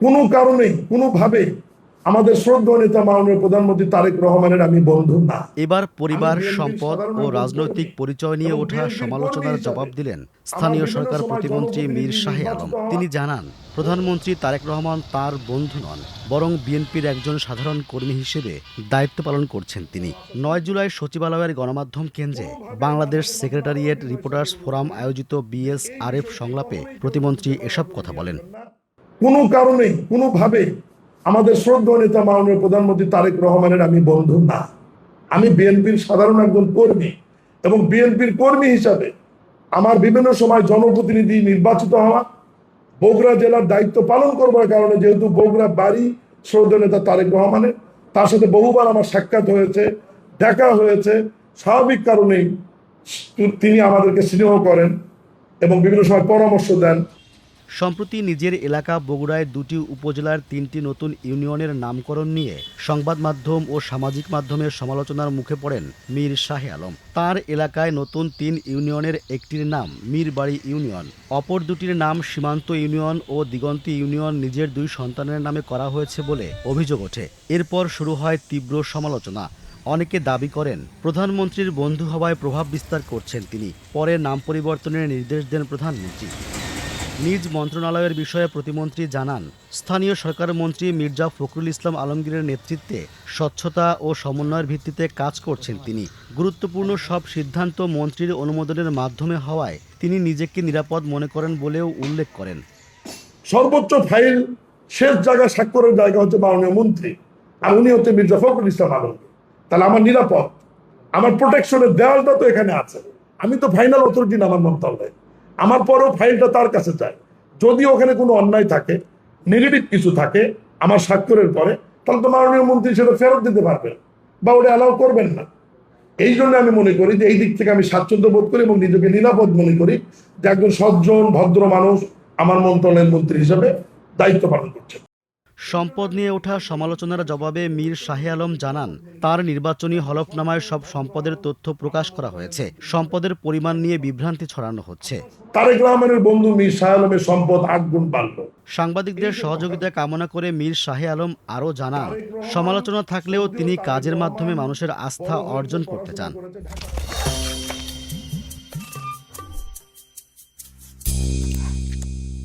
কোনো কারণে কোনোভাবে আমাদের শ্রদ্ধেয় নেতা মাননীয় প্রধানমন্ত্রী তারেক রহমানের আমি বন্ধু না। এবার পরিবার, সম্পদ ও রাজনৈতিক পরিচয় নিয়ে ওঠা সমালোচনার জবাব দিলেন স্থানীয় সরকার প্রতিমন্ত্রী মীর শাহে আলম। তিনি জানান, প্রধানমন্ত্রী তারেক রহমান তার বন্ধু নন, বরং বিএনপির একজন সাধারণ কর্মী হিসেবে দায়িত্ব পালন করছেন তিনি। ৯ জুলাই সচিবালয়ের গণমাধ্যম কেন্দ্রে বাংলাদেশ সেক্রেটারিয়েট রিপোর্টার্স ফোরাম আয়োজিত বিএসআরএফ সংলাপে প্রতিমন্ত্রী এসব কথা বলেন। কোনো কারণে কোনোভাবে আমাদের শ্রদ্ধেয় নেতা মাননীয় প্রধানমন্ত্রী তারেক রহমানের আমি বন্ধু না। আমি বিএনপির সাধারণ একজন কর্মী এবং বিএনপির কর্মী হিসাবে আমার বিভিন্ন সময় জনপ্রতিনিধি নির্বাচিত হওয়া, বগুড়া জেলার দায়িত্ব পালন করবার কারণে যেহেতু বগুড়া বাড়ি শ্রদ্ধেয় নেতা তারেক রহমানের, তার সাথে বহুবার আমার সাক্ষাৎ হয়েছে, দেখা হয়েছে। স্বাভাবিক কারণেই তিনি আমাদেরকে স্নেহ করেন এবং বিভিন্ন সময় পরামর্শ দেন। সম্প্রতি নিজের এলাকা বগুড়ায় 2টি উপজেলার 3টি নতুন ইউনিয়নের নামকরণ নিয়ে সংবাদ মাধ্যম ও সামাজিক মাধ্যমের সমালোচনার মুখে পড়েন মীর শাহে আলম। তার এলাকায় নতুন 3 ইউনিয়নের একটির নাম মীরবাড়ি ইউনিয়ন, অপর দুটির নাম সীমান্ত ইউনিয়ন ও দিগন্তি ইউনিয়ন নিজের 2 সন্তানের নামে করা হয়েছে বলে অভিযোগ ওঠে। এরপর শুরু হয় তীব্র সমালোচনা। অনেকে দাবি করেন, প্রধানমন্ত্রীর বন্ধু হওয়ায় প্রভাব বিস্তার করছেন তিনি। পরে নাম পরিবর্তনের নির্দেশ দেন প্রধানমন্ত্রী। নিজ মন্ত্রণালয়ের বিষয়ে প্রতিমন্ত্রী জানান, স্থানীয় সরকার মন্ত্রী মির্জা ফখরুল ইসলাম আলমগীরের নেতৃত্বে স্বচ্ছতা ও সমন্বয়ের ভিত্তিতে কাজ করছেন তিনি। গুরুত্বপূর্ণ সব সিদ্ধান্ত মন্ত্রীর অনুমোদনের মাধ্যমে হওয়ায় তিনি নিজেকে নিরাপদ মনে করেন বলেও উল্লেখ করেন। সর্বোচ্চ ফাইল শেষ জায়গা স্বাক্ষরের জায়গা হচ্ছে মাননীয় মন্ত্রী, আর উনি হচ্ছে মির্জা ফখরুল ইসলাম আলমগীর। তাহলে আমার নিরাপদ, আমার প্রোটেকশনের দেওয়ালটা তো এখানে আছে। আমি তো ফাইনাল অথরিটি না আমার মন্ত্রণালয়, আমার পরেও ফাইলটা তার কাছে যায়। যদি ওখানে কোনো অন্যায় থাকে, নেগেটিভ কিছু থাকে আমার স্বাক্ষরের পরে, তাহলে তো মাননীয় মন্ত্রী সেটা ফেরত দিতে পারবেন বা ওটা অ্যালাউ করবেন না। এই জন্য আমি মনে করি যে এই দিক থেকে আমি স্বাচ্ছন্দ্য বোধ করি এবং নিজেকে নিরাপদ মনে করি যে একজন সজ্জন ভদ্র মানুষ আমার মন্ত্রণালয়ের মন্ত্রী হিসেবে দায়িত্ব পালন করছেন। সম্পদ নিয়ে ওঠা সমালোচনার জবাবে মীর শাহে আলম জানান, তার নির্বাচনী হলফনামায় সব সম্পদের তথ্য প্রকাশ করা হয়েছে। সম্পদের পরিমাণ নিয়ে বিভ্রান্তি ছড়ানো হচ্ছে। তারেক রহমানের বন্ধু মীর শাহে আলমের সম্পদ 8 গুণ বাড়ল। সাংবাদিকদের সহযোগিতা কামনা করে মীর শাহে আলম আরও জানান, সমালোচনা থাকলেও তিনি কাজের মাধ্যমে মানুষের আস্থা অর্জন করতে চান।